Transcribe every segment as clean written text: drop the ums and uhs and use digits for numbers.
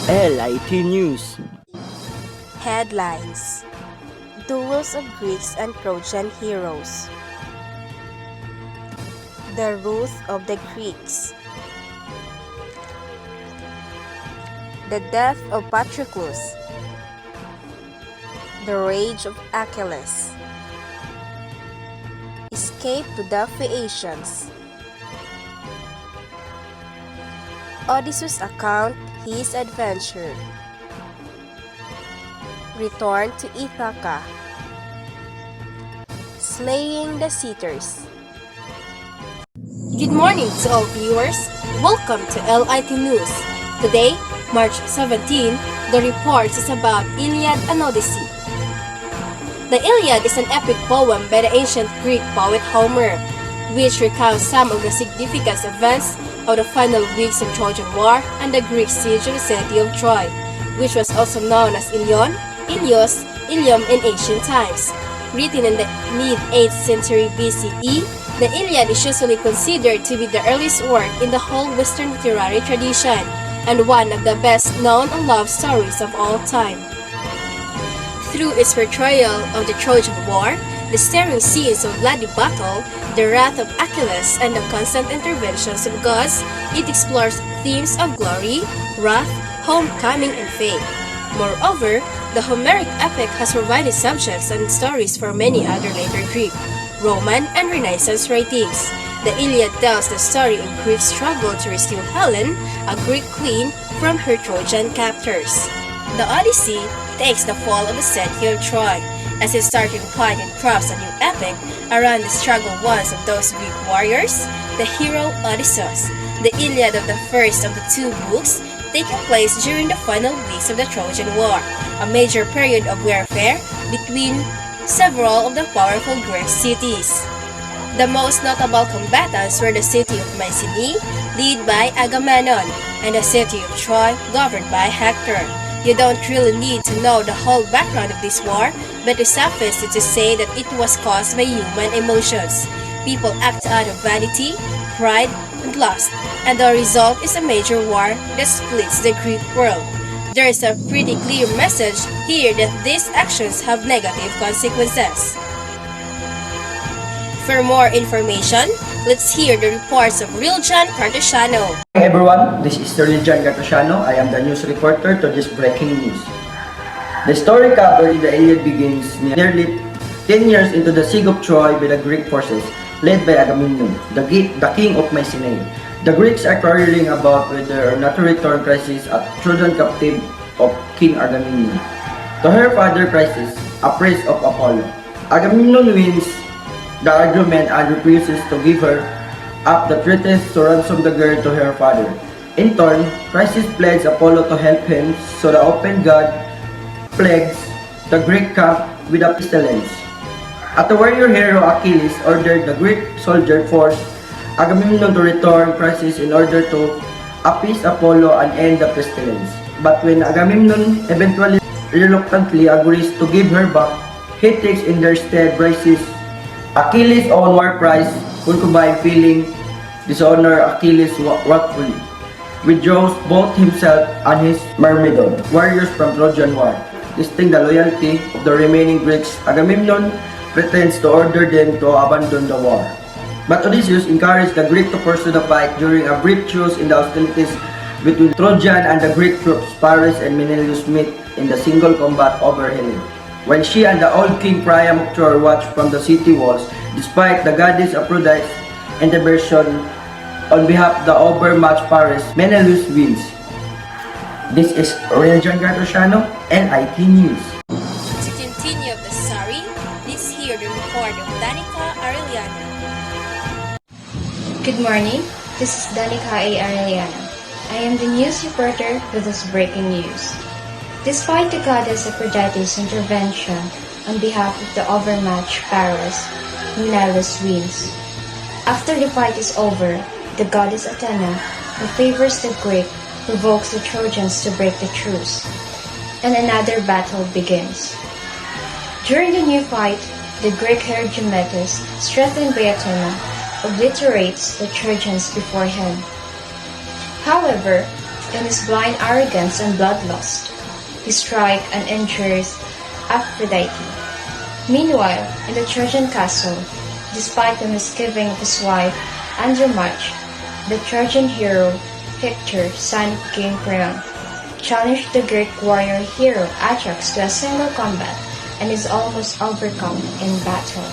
LIT News. Headlines: Duels of Greeks and Trojan Heroes. The Ruth of the Greeks. The Death of Patroclus. The Rage of Achilles. Escape to the Phaeacians. Odysseus account his adventure. Return to Ithaca. Slaying the Suitors. Good morning to all viewers. Welcome to LIT News. Today, March 17, the report is about Iliad and Odyssey. The Iliad is an epic poem by the ancient Greek poet Homer, which recounts some of the significant events of the final weeks of Trojan War and the Greek siege of the city of Troy, which was also known as Ilion, Ilios, Ilium in ancient times. Written in the mid-8th century BCE, the Iliad is usually considered to be the earliest work in the whole Western literary tradition and one of the best-known love stories of all time. Through its portrayal of the Trojan War, the stirring scenes of bloody battle, the wrath of Achilles, and the constant interventions of gods, it explores themes of glory, wrath, homecoming, and fate. Moreover, the Homeric epic has provided subjects and stories for many other later Greek, Roman, and Renaissance writings. The Iliad tells the story of Greek's struggle to rescue Helen, a Greek queen, from her Trojan captors. The Odyssey takes the fall of the city of Troy as its starting point and crafts a new epic around the struggle once of those Greek warriors, the hero Odysseus. The Iliad of the first of the two books taking place during the final weeks of the Trojan War, a major period of warfare between several of the powerful Greek cities. The most notable combatants were the city of Mycenae, led by Agamemnon, and the city of Troy, governed by Hector. You don't really need to know the whole background of this war, but it suffices it to say that it was caused by human emotions. People act out of vanity, pride, and lust, and the result is a major war that splits the Greek world. There is a pretty clear message here that these actions have negative consequences. For more information, let's hear the reports of Real John Cartesiano. Hi everyone, this is Real John Cartesiano. I am the news reporter to this breaking news. The story covered in the Iliad begins nearly 10 years into the siege of Troy by the Greek forces, led by Agamemnon, the king of Mycenae. The Greeks are quarreling about whether or not to return Chryses, a Trojan captive of King Agamemnon, to her father Chryses, a priest of Apollo. Agamemnon wins the argument and refuses to give her up the threatens to ransom the girl to her father. In turn, Chryses pleads Apollo to help him, so the open god plagues the Greek camp with a pestilence. At the warrior hero Achilles ordered the Greek soldier force Agamemnon to return Chryses in order to appease Apollo and end the pestilence. But when Agamemnon eventually reluctantly agrees to give her back, he takes in their stead Chryses, Achilles' own war prize, concubine, feeling dishonor Achilles wrathfully withdraws both himself and his Myrmidon warriors from Trojan War. Testing the loyalty of the remaining Greeks, Agamemnon pretends to order them to abandon the war. But Odysseus encouraged the Greeks to pursue the fight during a brief truce in the hostilities between Trojan and the Greek troops. Paris and Menelaus meet in the single combat over Helen, while she and the old king Priam of Troy watch from the city walls. Despite the goddess Aphrodite's intervention on behalf of the overmatched Paris, Menelaus wins. This is Real John Cartesiano, LIT News. To continue the story, let's hear the report of Danica Arellano. Good morning, this is Danica A. Arellano. I am the news reporter with this breaking news. Despite the goddess Aphrodite's intervention on behalf of the overmatched Paris, Menelaus wins. After the fight is over, the goddess Athena, who favors the Greek, provokes the Trojans to break the truce, and another battle begins. During the new fight, the Greek hero Eumetis, strengthened by Athena, obliterates the Trojans before him. However, In his blind arrogance and bloodlust, he strikes and injures Aphrodite. Meanwhile, in the Trojan castle, despite the misgiving of his wife, Andromache, the Trojan hero Hector, son of King Priam, challenged the Greek warrior hero Ajax to a single combat and is almost overcome in battle.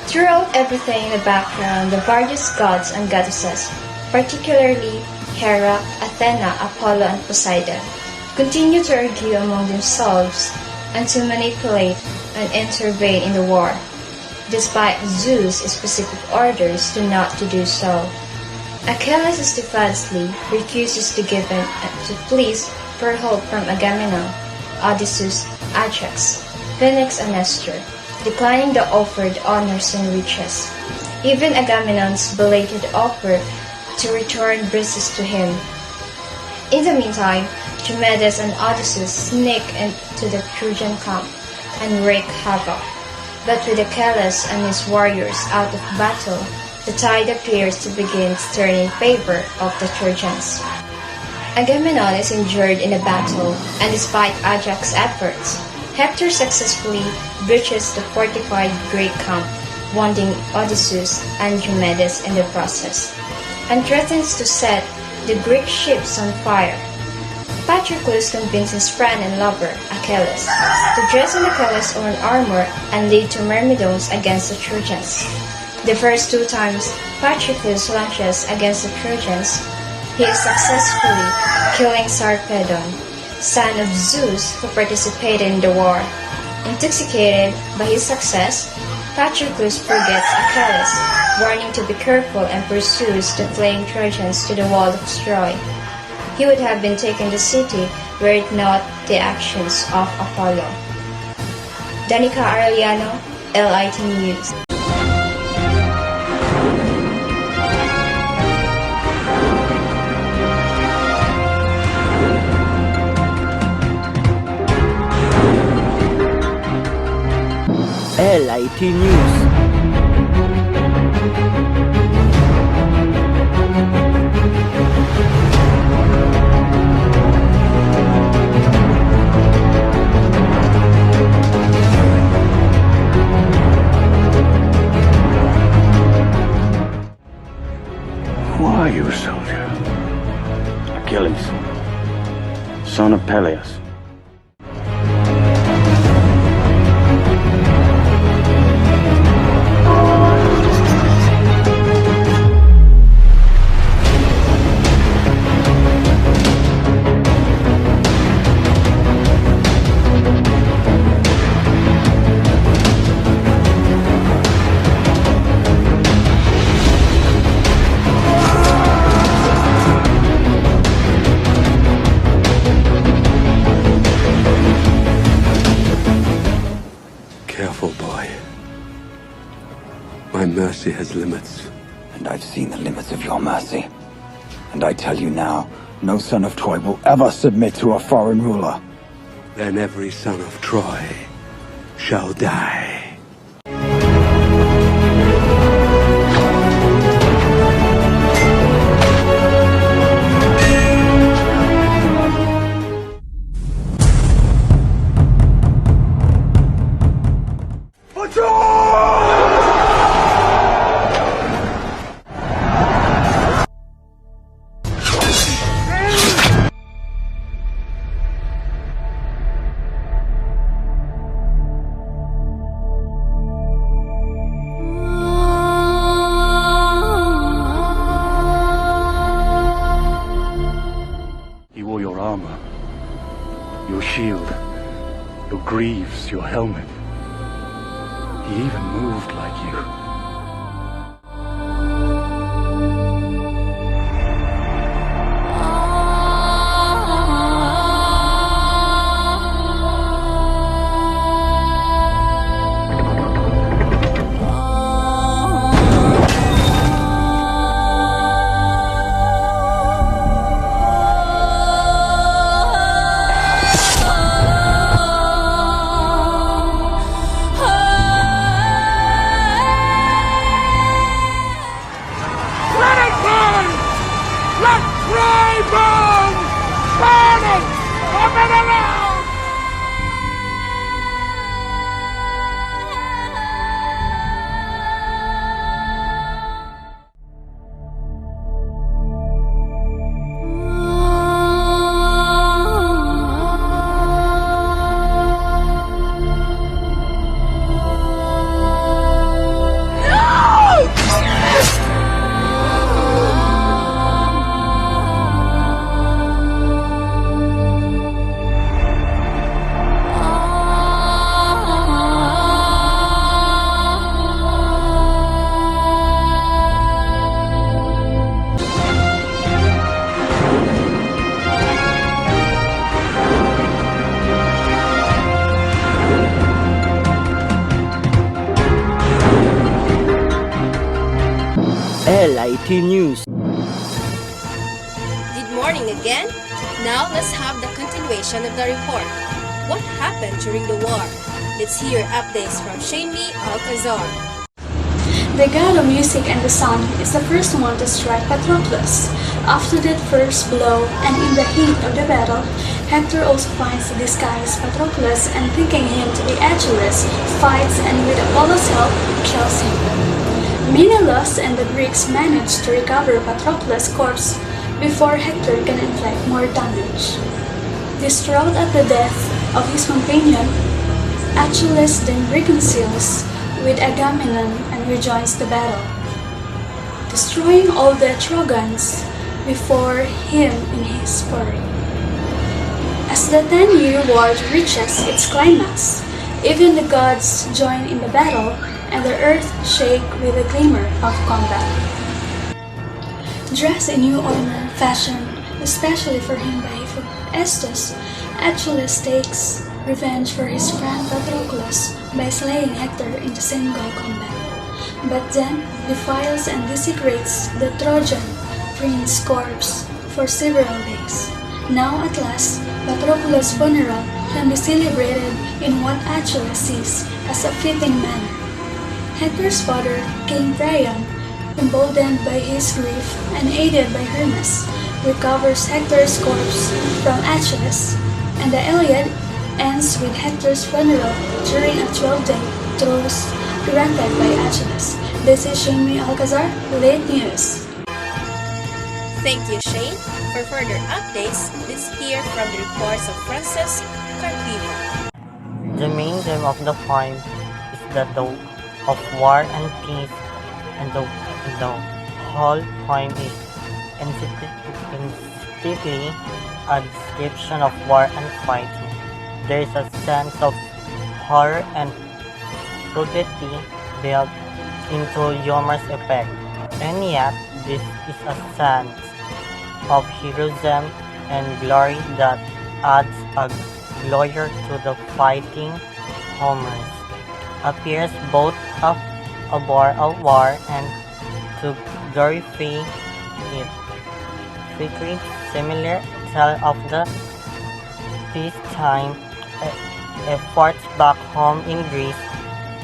Throughout everything in the background, the various gods and goddesses, particularly Hera, Athena, Apollo, and Poseidon, continue to argue among themselves and to manipulate and intervene in the war, despite Zeus' specific orders not to do so. Achilles steadfastly refuses to give in to pleas for help from Agamemnon, Odysseus, Ajax, Phoenix, and Nestor, declining the offered honors and riches. Even Agamemnon's belated offer to return Briseis to him. In the meantime, Diomedes and Odysseus sneak into the Trojan camp and wreak havoc. But with Achilles and his warriors out of battle, the tide appears to begin to turn in favor of the Trojans. Agamemnon is injured in a battle, and despite Ajax's efforts, Hector successfully breaches the fortified Greek camp, wounding Odysseus and Diomedes in the process, and threatens to set the Greek ships on fire. Patroclus convinces his friend and lover, Achilles, to dress in Achilles' own armor and lead to Myrmidons against the Trojans. The first two times Patroclus launches against the Trojans, he is successfully killing Sarpedon, son of Zeus who participated in the war. Intoxicated by his success, Patroclus forgets Achilles, warning to be careful, and pursues the fleeing Trojans to the wall of Troy. He would have been taken to the city were it not the actions of Apollo. Danica Arellano, LIT News. LIT News. Who are you, soldier? Achilles, son of Peleus. Careful, boy. My mercy has limits. And I've seen the limits of your mercy. And I tell you now, no son of Troy will ever submit to a foreign ruler. Then every son of Troy shall die. He wore your armor, your shield, your greaves, your helmet. He even moved like you. Let Troy burn! LIT News. Good morning again. Now let's have the continuation of the report. What happened during the war? Let's hear updates from Shane Alcazar. The god of music and the sun is the first one to strike Patroclus. After that first blow and in the heat of the battle, Hector also finds the disguised Patroclus and thinking him to be Achilles, fights and with Apollo's help, kills him. Menelaus and the Greeks manage to recover Patroclus' corpse before Hector can inflict more damage. Distraught at the death of his companion, Achilles then reconciles with Agamemnon and rejoins the battle, destroying all the Trojans before him in his fury. As the 10-year war reaches its climax, even the gods join in the battle and the earth shake with the glimmer of combat. Dressed in new armor fashioned especially for him by Hephaestus, Achilles takes revenge for his friend Patroclus by slaying Hector in the single combat, but then defiles and desecrates the Trojan prince's corpse for several days. Now at last, Patroclus' funeral can be celebrated in what Achilles sees as a fitting manner. Hector's father, King Priam, emboldened by his grief and aided by Hermes, recovers Hector's corpse from Achilles, and the Iliad ends with Hector's funeral during a 12-day truce granted by Achilles. This is Shane Alcazar, Late News. Thank you, Shane. For further updates, let's hear from the reports of Francis Carpiva. The main theme of the poem is that of war and peace, and the whole poem is instinctively a description of war and fighting. There is a sense of horror and crudity built into humorous effect, and yet this is a sense of heroism and glory that adds a glare to the fighting. Homer's appears both of a war and to glorify it. Frequently similar tale of the peacetime efforts back home in Greece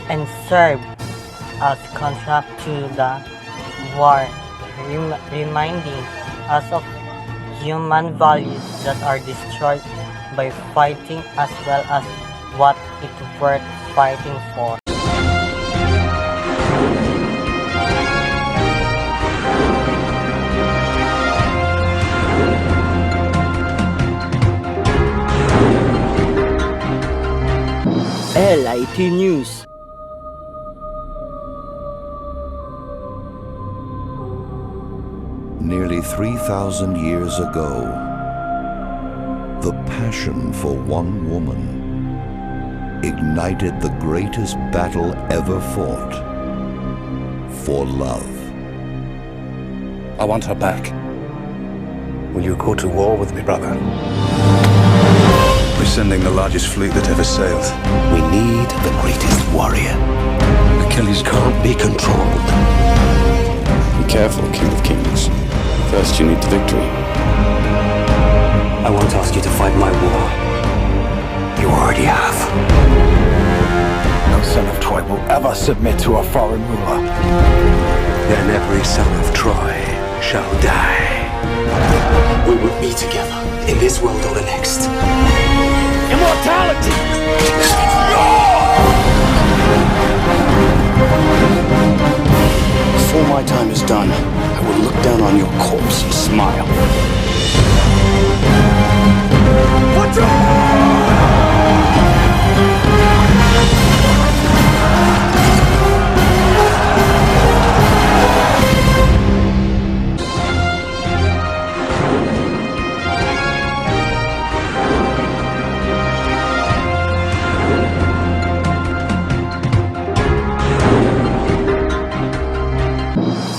and serve as contrast to the war, reminding us of human values that are destroyed by fighting as well as what it's worth fighting for. LIT News. Nearly 3,000 years ago, the passion for one woman ignited the greatest battle ever fought, for love. I want her back. Will you go to war with me, brother? We're sending the largest fleet that ever sailed. We need the greatest warrior. Achilles can't be controlled. Be careful, King of Kings. First you need the victory. I won't ask you to fight my war. You already have. No son of Troy will ever submit to a foreign ruler. Then every son of Troy shall die. We will be together in this world or the next. Immortality! Before my time is done, I will look down on your corpse and smile.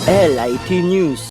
LIT News.